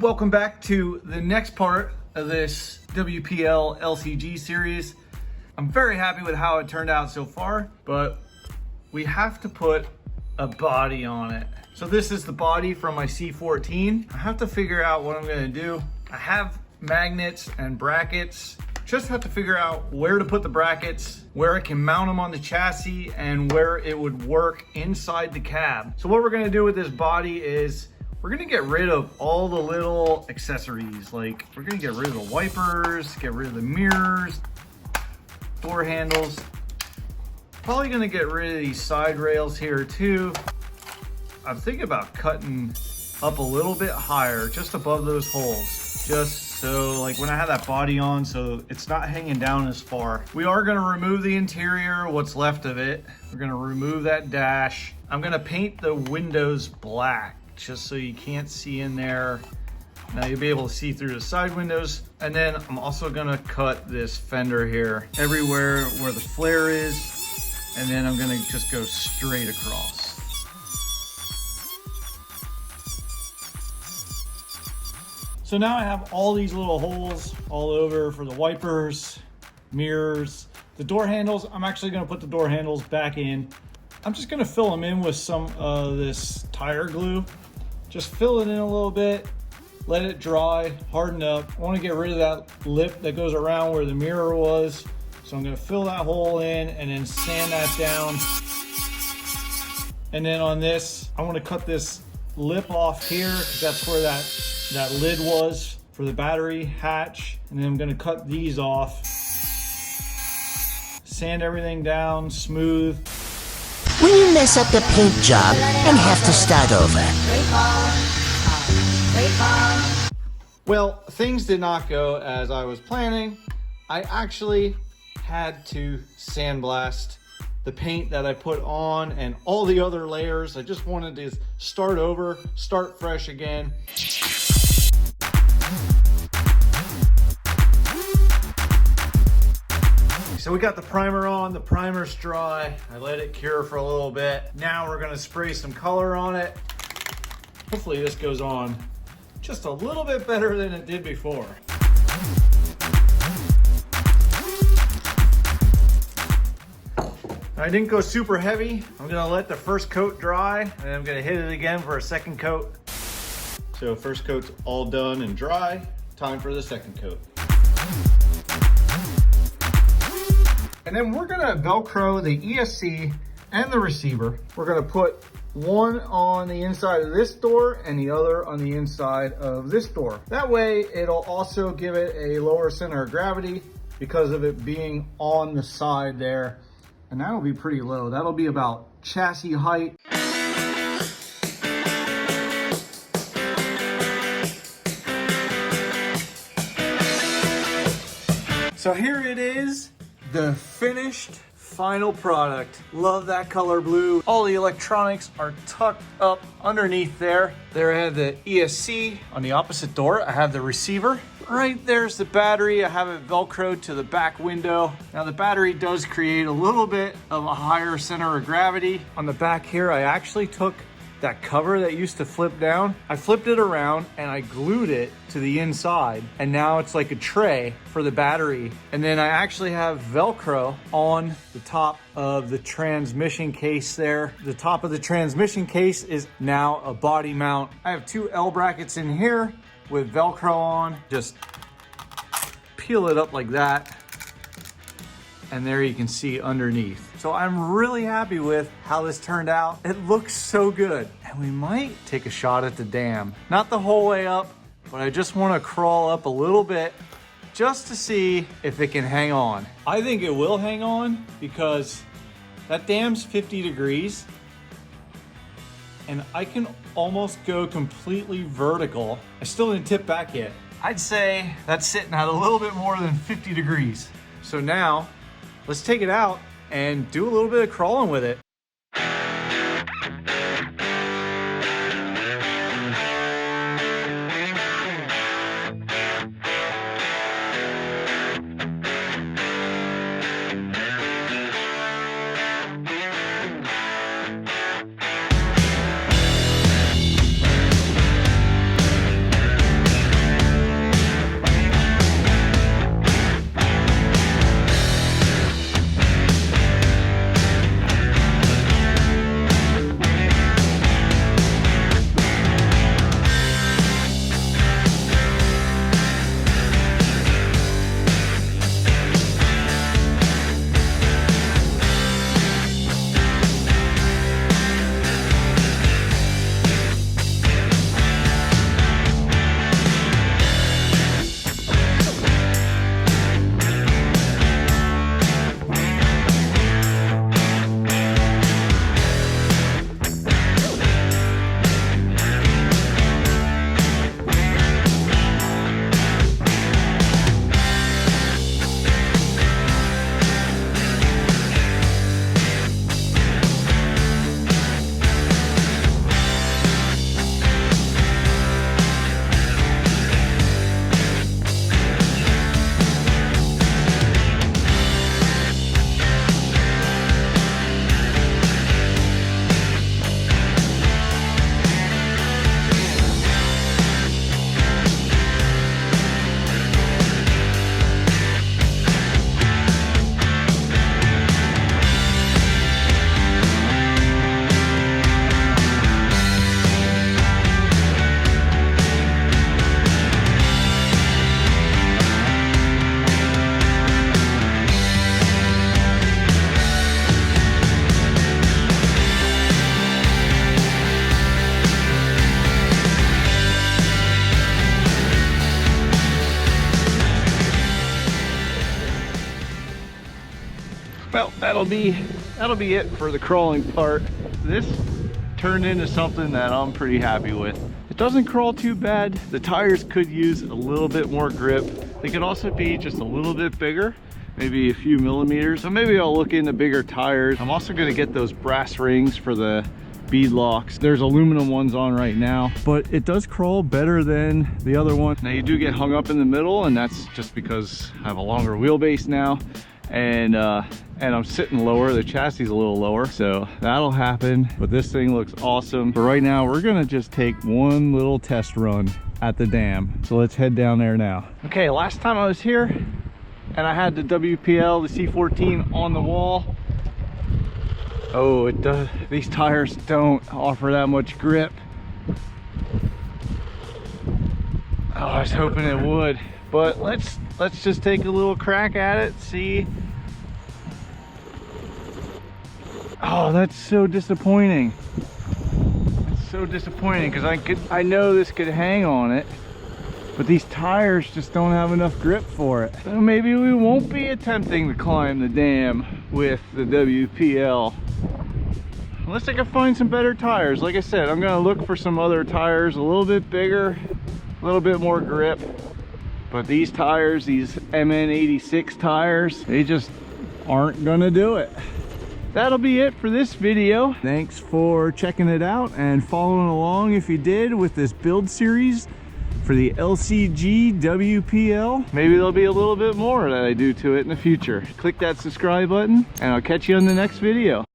Welcome back to the next part of this WPL LCG series. I'm very happy with how it turned out so far, but we have to put a body on it. So this is the body from my C14. I have to figure out what I'm gonna do. I have magnets and brackets. Just have to figure out where to put the brackets, where I can mount them on the chassis, and where it would work inside the cab. So what we're gonna do with this body is we're gonna get rid of all the little accessories. Like we're gonna get rid of the wipers, get rid of the mirrors, door handles. Probably gonna get rid of these side rails here too. I'm thinking about cutting up a little bit higher, just above those holes. Just so like when I have that body on, so it's not hanging down as far. We are gonna remove the interior, what's left of it. We're gonna remove that dash. I'm gonna paint the windows black, just so you can't see in there. Now you'll be able to see through the side windows. And then I'm also gonna cut this fender here, everywhere where the flare is. And then I'm gonna just go straight across. So now I have all these little holes all over for the wipers, mirrors, the door handles. I'm actually gonna put the door handles back in. I'm just gonna fill them in with some of this tire glue. Just fill it in a little bit, let it dry, harden up. I wanna get rid of that lip that goes around where the mirror was. So I'm gonna fill that hole in and then sand that down. And then on this, I wanna cut this lip off here because that's where that lid was for the battery hatch. And then I'm gonna cut these off. Sand everything down, smooth. When you mess up the paint job and have to start over. Well, things did not go as I was planning. I actually had to sandblast the paint that I put on and all the other layers. I just wanted to start over, start fresh again. So we got the primer on, the primer's dry. I let it cure for a little bit. Now we're gonna spray some color on it. Hopefully this goes on just a little bit better than it did before. I didn't go super heavy. I'm gonna let the first coat dry and then I'm gonna hit it again for a second coat. So first coat's all done and dry. Time for the second coat. And then we're gonna Velcro the ESC and the receiver. We're gonna put one on the inside of this door and the other on the inside of this door. That way it'll also give it a lower center of gravity because of it being on the side there. And that'll be pretty low. That'll be about chassis height. So here it is, the finished final product. Love that color blue. All the electronics are tucked up underneath there. There I have the ESC on the opposite door. I have the receiver. Right there's the battery. I have it Velcroed to the back window. Now the battery does create a little bit of a higher center of gravity. On the back here, I actually took that cover that used to flip down. I flipped it around and I glued it to the inside. And now it's like a tray for the battery. And then I actually have Velcro on the top of the transmission case there. The top of the transmission case is now a body mount. I have two L brackets in here with Velcro on. Just peel it up like that. And there you can see underneath. So I'm really happy with how this turned out. It looks so good. And we might take a shot at the dam. Not the whole way up, but I just wanna crawl up a little bit just to see if it can hang on. I think it will hang on because that dam's 50 degrees and I can almost go completely vertical. I still didn't tip back yet. I'd say that's sitting at a little bit more than 50 degrees. So now, let's take it out and do a little bit of crawling with it. that'll be it for the crawling part. This turned into something that I'm pretty happy with. It doesn't crawl too bad. The tires could use a little bit more grip. They could also be just a little bit bigger, maybe a few millimeters. So maybe I'll look into bigger tires. I'm also gonna get those brass rings for the bead locks. There's aluminum ones on right now, but it does crawl better than the other one. Now you do get hung up in the middle, and that's just because I have a longer wheelbase now, and I'm sitting lower. The chassis is a little lower, so that'll happen. But this thing looks awesome. But right now we're gonna just take one little test run at the dam. So let's head down there now. Okay, last time I was here and I had the WPL, the C14 on the wall. Oh, it does. These tires don't offer that much grip. Oh, I was hoping it would. But let's just take a little crack at it, see. Oh, that's so disappointing. It's so disappointing because I know this could hang on it, but these tires just don't have enough grip for it. So maybe we won't be attempting to climb the dam with the WPL. Unless I can find some better tires. Like I said, I'm gonna look for some other tires a little bit bigger, a little bit more grip. But these tires, these MN86 tires, they just aren't gonna do it. That'll be it for this video. Thanks for checking it out and following along if you did with this build series for the LCG WPL. Maybe there'll be a little bit more that I do to it in the future. Click that subscribe button and I'll catch you on the next video.